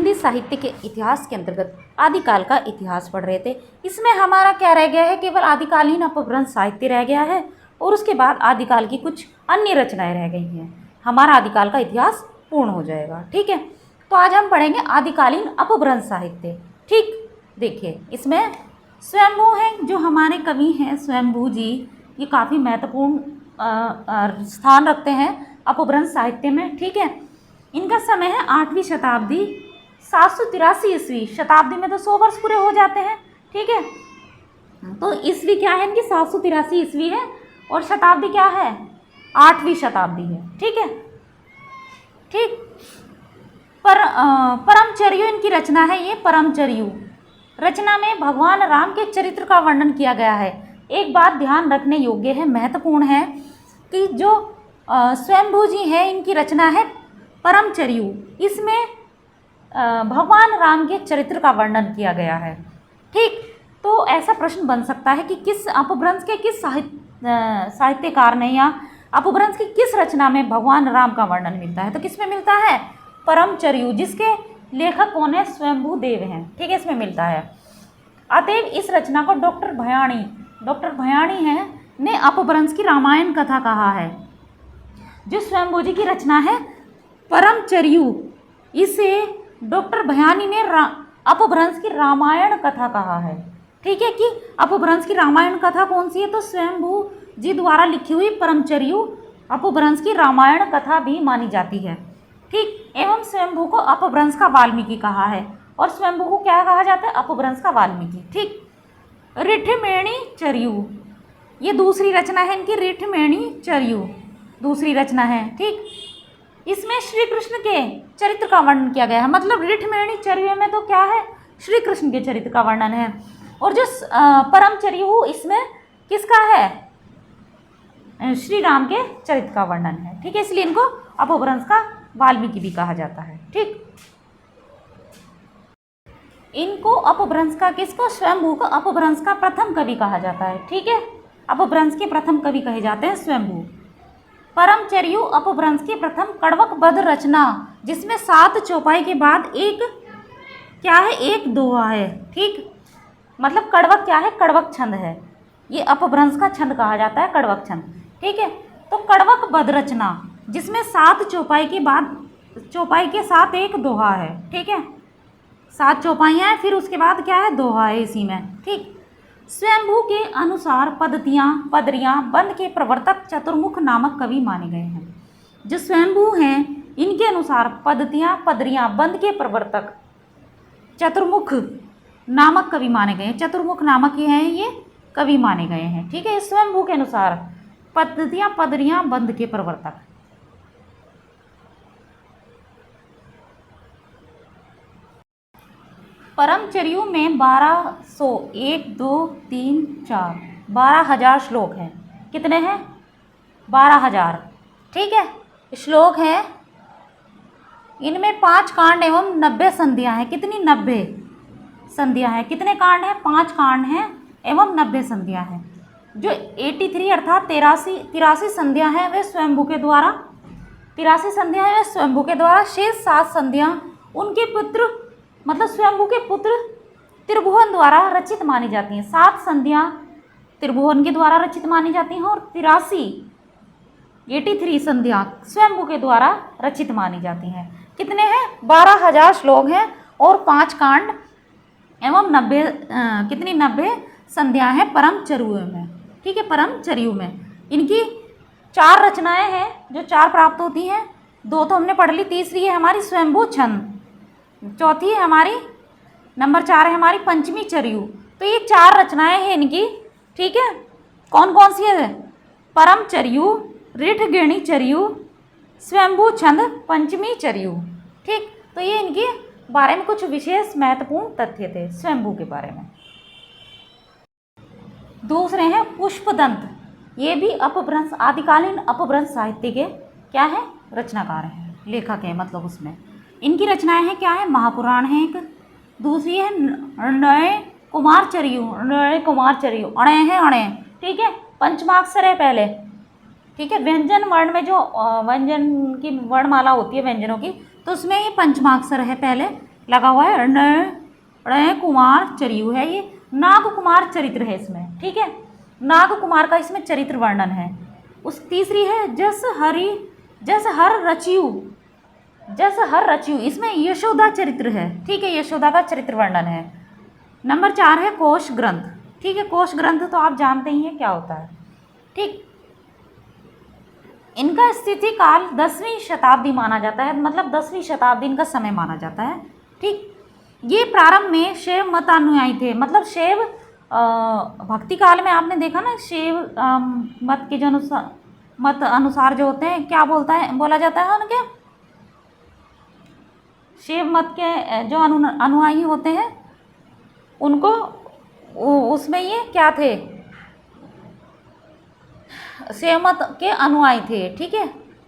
हिंदी साहित्य के इतिहास के अंतर्गत आदिकाल का इतिहास पढ़ रहे थे। इसमें हमारा क्या रह गया है, केवल आदिकालीन अपभ्रंश साहित्य रह गया है और उसके बाद आदिकाल की कुछ अन्य रचनाएं रह गई हैं। हमारा आदिकाल का इतिहास पूर्ण हो जाएगा। ठीक है, तो आज हम पढ़ेंगे आदिकालीन अपभ्रंश साहित्य। ठीक, देखिए इसमें स्वयंभू हैं जो हमारे कवि हैं, स्वयंभू जी, ये काफ़ी महत्वपूर्ण स्थान रखते हैं अपभ्रंश साहित्य में। ठीक है, इनका समय है 8वीं शताब्दी 783 ईस्वी। शताब्दी में तो 100 वर्ष पूरे हो जाते हैं। ठीक है, तो ईस्वी क्या है इनकी 783 ईस्वी है और शताब्दी क्या है 8वीं शताब्दी है। ठीक है, ठीक। परमचर्यु इनकी रचना है। ये परमचर्यु रचना में भगवान राम के चरित्र का वर्णन किया गया है। एक बात ध्यान रखने योग्य है, महत्वपूर्ण है कि जो स्वयंभू जी है इनकी रचना है परमचर्यु। इसमें भगवान राम के चरित्र का वर्णन किया गया है। ठीक, तो ऐसा प्रश्न बन सकता है कि किस अपभ्रंश के किस साहित्यकार ने या अपभ्रंश की किस रचना में भगवान राम का वर्णन मिलता है। तो किस में मिलता है, परमचर्यु, जिसके लेखक कौन है, स्वयंभू देव हैं। ठीक है, इसमें मिलता है। अतएव इस रचना को डॉक्टर भयाणी हैं ने अपभ्रंश की रामायण कथा कहा है। जो स्वयंभू जी की रचना है परमचर्यु, इसे डॉक्टर भयाणी ने अपभ्रंश की रामायण कथा कहा है। ठीक है, कि अपभ्रंश की रामायण कथा कौन सी है, तो स्वयंभू जी द्वारा लिखी हुई परमचर्यु अपभ्रंश की रामायण कथा भी मानी जाती है। ठीक, एवं स्वयंभू को अपभ्रंश का वाल्मीकि कहा है। और स्वयंभू को क्या कहा जाता है, अपभ्रंश का वाल्मीकि। ठीक, ऋठमेणी चर्यु, ये दूसरी रचना है इनकी, ऋठमेणी चर्यु दूसरी रचना है। ठीक, इसमें श्री कृष्ण के चरित्र का वर्णन किया गया है। मतलब ऋठमेणी चर्यु में तो क्या है, श्री कृष्ण के चरित्र का वर्णन है। और जो परमचर्यु इसमें किसका है, श्री राम के चरित्र का वर्णन है। ठीक है, इसलिए इनको अपभ्रंश का वाल्मीकि भी कहा जाता है। ठीक, इनको अपभ्रंश का, किसको, स्वयंभू को अपभ्रंश का प्रथम कवि कहा जाता है। ठीक है, अपभ्रंश के प्रथम कवि कहे जाते हैं स्वयंभू। परमचर्यु अपभ्रंश की प्रथम कड़वकबद्ध रचना, जिसमें 7 चौपाई के बाद एक क्या है, एक दोहा है। ठीक, मतलब कड़वक क्या है, कड़वक छंद है। ये अपभ्रंश का छंद कहा जाता है, कड़वक छंद। ठीक है, तो कड़वकबद्ध रचना जिसमें 7 चौपाई के बाद, चौपाई के साथ एक दोहा है। ठीक है, 7 चौपाइयाँ हैं, फिर उसके बाद क्या है, दोहा है इसी में। ठीक, स्वयंभू के अनुसार पदरियाँ बंद के प्रवर्तक चतुर्मुख नामक कवि माने गए हैं। जो स्वयंभू हैं इनके अनुसार पदरियाँ बंद के प्रवर्तक चतुर्मुख नामक कवि माने गए हैं। चतुर्मुख नामक ही हैं ये कवि माने गए हैं। ठीक है, स्वयंभू के अनुसार पदरियाँ बंद के प्रवर्तक। परमचर्यु में 1201 2 3 4 12,000 श्लोक हैं। कितने हैं, 12,000। ठीक है, श्लोक हैं। इनमें 5 कांड एवं 90 संधियाँ हैं। कितनी, 90 संधियाँ हैं। कितने कांड हैं, 5 कांड हैं एवं 90 संधियाँ हैं। जो 83 अर्थात 83 संधियाँ हैं वे स्वयंभू के द्वारा, 83 संधियाँ हैं वे स्वयंभू के द्वारा। शेष 7 संधियाँ उनके पुत्र, मतलब स्वयंभू के पुत्र त्रिभुवन द्वारा रचित मानी जाती हैं। 7 संधियाँ त्रिभुवन के द्वारा रचित मानी जाती हैं और 83 संधियाँ स्वयंभू के द्वारा रचित मानी जाती हैं। कितने हैं, 12,000 श्लोक हैं और 5 कांड एवं 90 संधियाँ हैं परमचर्यु में। ठीक है, परमचर्यु में इनकी 4 रचनाएं हैं जो 4 प्राप्त होती हैं। 2 तो हमने पढ़ ली, तीसरी है हमारी स्वयंभू छंद, चौथी है हमारी, नंबर 4 है हमारी पंचमी चर्यु। तो ये 4 रचनाएं हैं इनकी। ठीक है, कौन कौन सी है, परमचर्यु, ऋठगेणी चर्यु, स्वयंभू छंद, पंचमी चर्यु। ठीक, तो ये इनके बारे में कुछ विशेष महत्वपूर्ण तथ्य थे स्वयंभू के बारे में। दूसरे हैं पुष्पदंत, ये भी अपभ्रंश, आदिकालीन अपभ्रंश साहित्य के क्या है, रचनाकार हैं, लेखक हैं। मतलब उसमें इनकी रचनाएं हैं क्या है, महापुराण है एक, दूसरी है नये कुमार चर्यु, अणे है अणे। ठीक है, पंचमाक्षर है पहले। ठीक है, व्यंजन वर्ण में जो व्यंजन की वर्णमाला होती है व्यंजनों की, तो उसमें ये पंचमाक्षर है पहले। लगा हुआ है, ण कुमार चरियु है, ये नाग कुमार चरित्र है इसमें, ठीक है, नाग कुमार का इसमें चरित्र वर्णन है। उस तीसरी है जस हर रचियु, इसमें यशोदा चरित्र है, ठीक है, यशोदा का चरित्र वर्णन है। नंबर 4 है कोश ग्रंथ, ठीक है, कोश ग्रंथ तो आप जानते ही हैं क्या होता है, ठीक। इनका स्थिति काल 10वीं शताब्दी माना जाता है, मतलब 10वीं शताब्दी इनका समय माना जाता है, ठीक। ये प्रारंभ में शैव मत अनुयायी थे, मतलब शैव भक्ति काल में आपने देखा ना, शैव मत के जो मत अनुसार जो होते हैं, क्या बोला जाता है उनके, शैव मत के जो अनुयायी होते हैं उनको उसमें ये क्या थे, शैव मत के अनुयायी थे, ठीक है,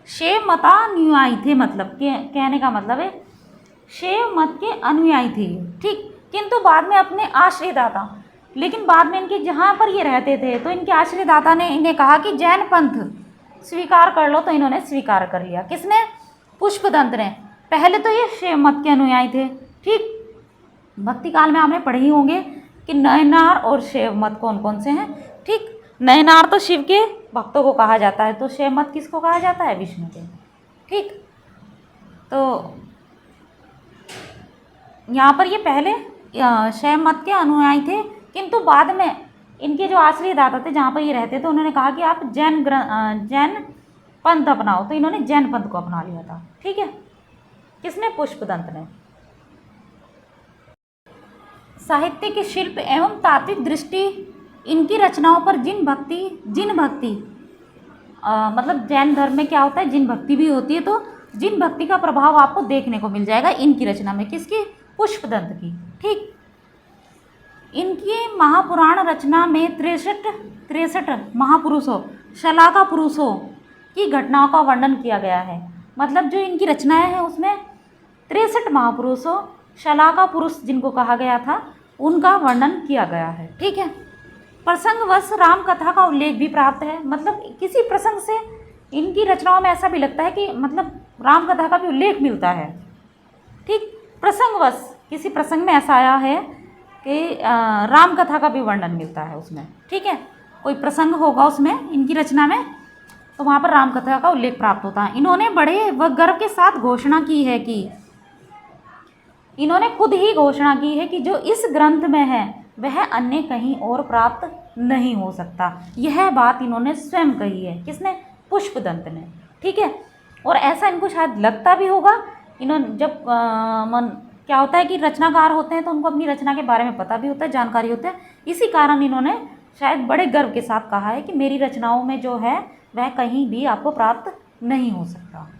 शैव मतानुयायी थे, मतलब कहने का मतलब है शैव मत के अनुयायी थे, ठीक। किंतु बाद में अपने आश्रयदाता, लेकिन बाद में इनके जहाँ पर ये रहते थे तो इनके आश्रयदाता ने इन्हें कहा कि जैन पंथ स्वीकार कर लो, तो इन्होंने स्वीकार कर लिया। किसने? पुष्पदंत ने। पहले तो ये शैव मत के अनुयायी थे, ठीक। भक्ति काल में आपने पढ़े ही होंगे कि नयनार और शैव मत कौन कौन से हैं, ठीक। नयनार तो शिव के भक्तों को कहा जाता है, तो शैव मत किसको कहा जाता है? विष्णु के, ठीक। तो यहाँ पर ये पहले शैव मत के अनुयायी थे, किंतु बाद में इनके जो आश्रयदाता थे जहाँ पर ये रहते थे उन्होंने कहा कि आप जैन पंथ अपनाओ, तो इन्होंने जैन पंथ को अपना लिया था, ठीक है। किसने? पुष्पदंत ने। साहित्य के शिल्प एवं तात्विक दृष्टि इनकी रचनाओं पर जिन भक्ति मतलब जैन धर्म में क्या होता है, जिन भक्ति भी होती है, तो जिन भक्ति का प्रभाव आपको देखने को मिल जाएगा इनकी रचना में। किसकी? पुष्पदंत की, ठीक। इनकी महापुराण रचना में 63 महापुरुषों, शलाका पुरुषों की घटनाओं का वर्णन किया गया है। मतलब जो इनकी रचनाएं हैं उसमें 63 महापुरुषों, शलाका पुरुष जिनको कहा गया था, उनका वर्णन किया गया है, ठीक है। प्रसंगवश राम कथा का उल्लेख भी प्राप्त है, मतलब किसी प्रसंग से इनकी रचनाओं में ऐसा भी लगता है कि मतलब राम कथा का भी उल्लेख मिलता है, ठीक। प्रसंगवश किसी प्रसंग में ऐसा आया है कि राम कथा का भी वर्णन मिलता है उसमें, ठीक है। कोई प्रसंग होगा उसमें इनकी रचना में, तो वहाँ पर राम कथा का उल्लेख प्राप्त होता है। इन्होंने बड़े व गर्व के साथ घोषणा की है कि इन्होंने खुद ही घोषणा की है कि जो इस ग्रंथ में है वह अन्य कहीं और प्राप्त नहीं हो सकता। यह बात इन्होंने स्वयं कही है। किसने? पुष्पदंत ने, ठीक है। और ऐसा इनको शायद लगता भी होगा। इन्होंने जब क्या होता है कि रचनाकार होते हैं तो उनको अपनी रचना के बारे में पता भी होता है, जानकारी होता है, इसी कारण इन्होंने शायद बड़े गर्व के साथ कहा है कि मेरी रचनाओं में जो है वह कहीं भी आपको प्राप्त नहीं हो सकता।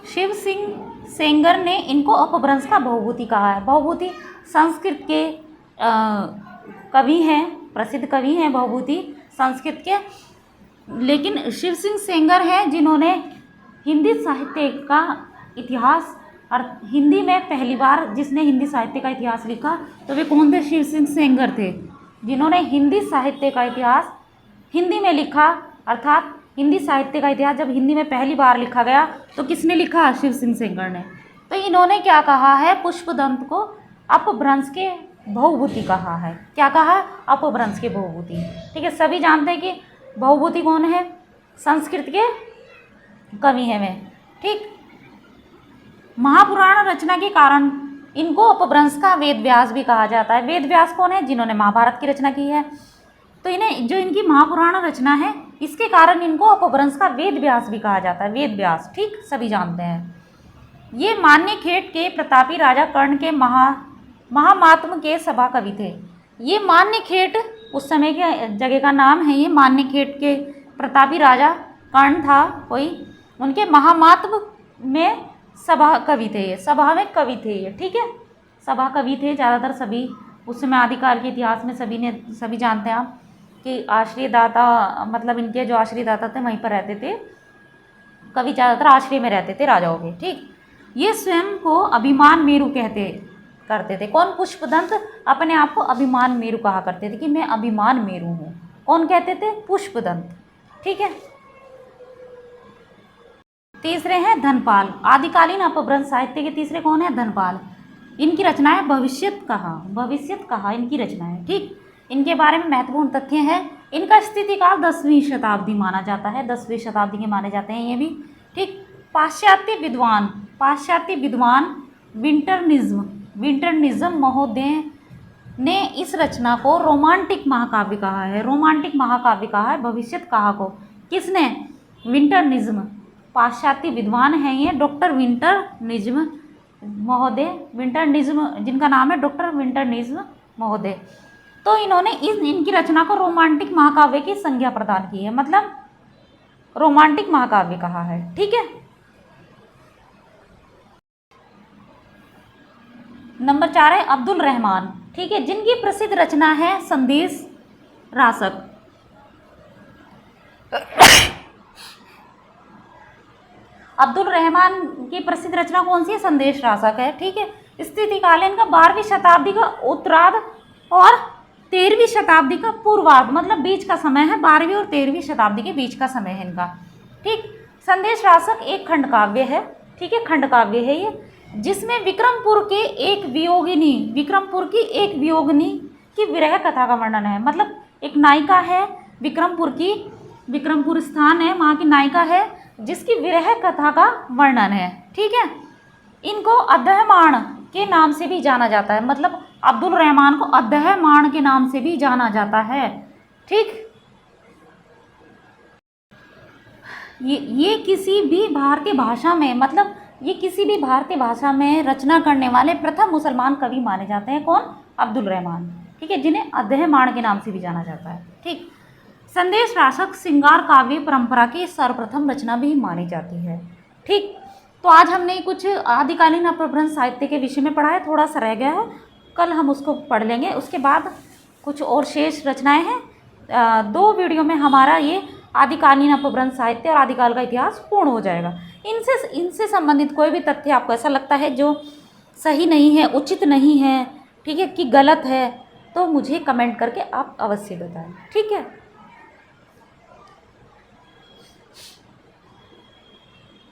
शिव सिंह सेंगर ने इनको अपभ्रंश का बहुभूति कहा है। बहुभूति संस्कृत के कवि हैं, प्रसिद्ध कवि हैं बहुभूति संस्कृत के, लेकिन शिव सिंह सेंगर हैं जिन्होंने हिंदी साहित्य का इतिहास और हिंदी में पहली बार जिसने हिंदी साहित्य का इतिहास लिखा, तो वे कौन थे? शिव सिंह सेंगर थे, जिन्होंने हिंदी साहित्य का इतिहास हिंदी में लिखा। अर्थात हिंदी साहित्य का इतिहास जब हिंदी में पहली बार लिखा गया तो किसने लिखा? शिव सिंह सेंगर ने। तो इन्होंने क्या कहा है? पुष्पदंत को अपभ्रंश के बहुभूति कहा है। क्या कहा? अपभ्रंश के बहुभूति, ठीक है। सभी जानते हैं कि बहुभूति कौन है? संस्कृत के कवि हैं वे, ठीक। महापुराण रचना के कारण इनको अपभ्रंश का वेद व्यास भी कहा जाता है। वेद व्यास कौन है? जिन्होंने महाभारत की रचना की है। तो इन्हें जो इनकी महापुराण रचना है इसके कारण इनको अपभ्रंश का वेद व्यास भी कहा जाता है। वेद व्यास, ठीक, सभी जानते हैं। ये मान्यखेट के प्रतापी राजा कर्ण के महामात्म के सभा कवि थे। ये मान्यखेट उस समय के जगह का नाम है। ये मान्यखेट के प्रतापी राजा कर्ण था कोई, उनके महामात्म में सभा कवि थे। ये सभा में कवि थे ये, ठीक है, सभा कवि थे। ज़्यादातर सभी उस समय आदिकाल के इतिहास में सभी जानते हैं आप कि आश्रयदाता, मतलब इनके जो आश्रयदाता थे वहीं पर रहते थे। कवि ज़्यादातर आश्रय में रहते थे राजाओं के, ठीक। ये स्वयं को अभिमान मेरु करते थे। कौन? पुष्पदंत अपने आप को अभिमान मेरु कहा करते थे कि मैं अभिमान मेरु हूँ। कौन कहते थे? पुष्पदंत, ठीक है। तीसरे हैं धनपाल। आदिकालीन अपभ्रंश साहित्य के तीसरे कौन है? धनपाल। इनकी रचना है भविष्यत कहा। भविष्यत कहा इनकी रचना है। ठीक, इनके बारे में महत्वपूर्ण तथ्य हैं। इनका स्थिति काल 10वीं शताब्दी माना जाता है। 10वीं शताब्दी के माने जाते हैं ये भी। ठीक, पाश्चात्य विद्वान विंटरनिज्म महोदय ने इस रचना को रोमांटिक महाकाव्य कहा है। रोमांटिक महाकाव्य कहा है भविष्यत कहा को। किसने? विंटरनिज्म। पाश्चात्य विद्वान हैं ये डॉक्टर विंटरनिज्म महोदय। विंटरनिज्म जिनका नाम है डॉक्टर विंटरनिज्म महोदय। तो इन्होंने इनकी रचना को रोमांटिक महाकाव्य की संज्ञा प्रदान की है, मतलब रोमांटिक महाकाव्य कहा है। ठीक है। नंबर 4 है अब्दुल रहमान। ठीक है, जिनकी प्रसिद्ध रचना है संदेश रासक। अब्दुल रहमान की प्रसिद्ध रचना कौन सी है? संदेश रासक है। ठीक है, स्थितिकालीन का 12वीं शताब्दी का उत्तरार्ध और 13वीं शताब्दी का पूर्वार्ध, मतलब बीच का समय है। 12वीं और 13वीं शताब्दी के बीच का समय है इनका। ठीक, संदेश रासक एक खंड काव्य है। ठीक है, खंड काव्य है ये, जिसमें विक्रमपुर की एक वियोगिनी की विरह कथा का वर्णन है। मतलब एक नायिका है विक्रमपुर स्थान है, वहाँ की नायिका है जिसकी विरह कथा का वर्णन है। ठीक है, इनको अद्दहमाण के नाम से भी जाना जाता है। मतलब अब्दुल रहमान को अद्दहमाण के नाम से भी जाना जाता है। ठीक, ये किसी भी भारतीय भाषा में, मतलब ये किसी भी भारतीय भाषा में रचना करने वाले प्रथम मुसलमान कवि माने जाते हैं। कौन? अब्दुल रहमान। ठीक है, जिन्हें अद्दहमाण के नाम से भी जाना जाता है। ठीक, संदेश रासक श्रृंगार काव्य परंपरा की सर्वप्रथम रचना भी मानी जाती है। ठीक, तो आज हमने कुछ आदिकालीन अपभ्रंश साहित्य के विषय में पढ़ा है, थोड़ा सा रह गया है, कल हम उसको पढ़ लेंगे। उसके बाद कुछ और शेष रचनाएं हैं। 2 वीडियो में हमारा ये आदिकालीन अपभ्रंश साहित्य और आदिकाल का इतिहास पूर्ण हो जाएगा। इनसे संबंधित कोई भी तथ्य आपको ऐसा लगता है जो सही नहीं है, उचित नहीं है, ठीक है, कि गलत है, तो मुझे कमेंट करके आप अवश्य बताएं। ठीक है।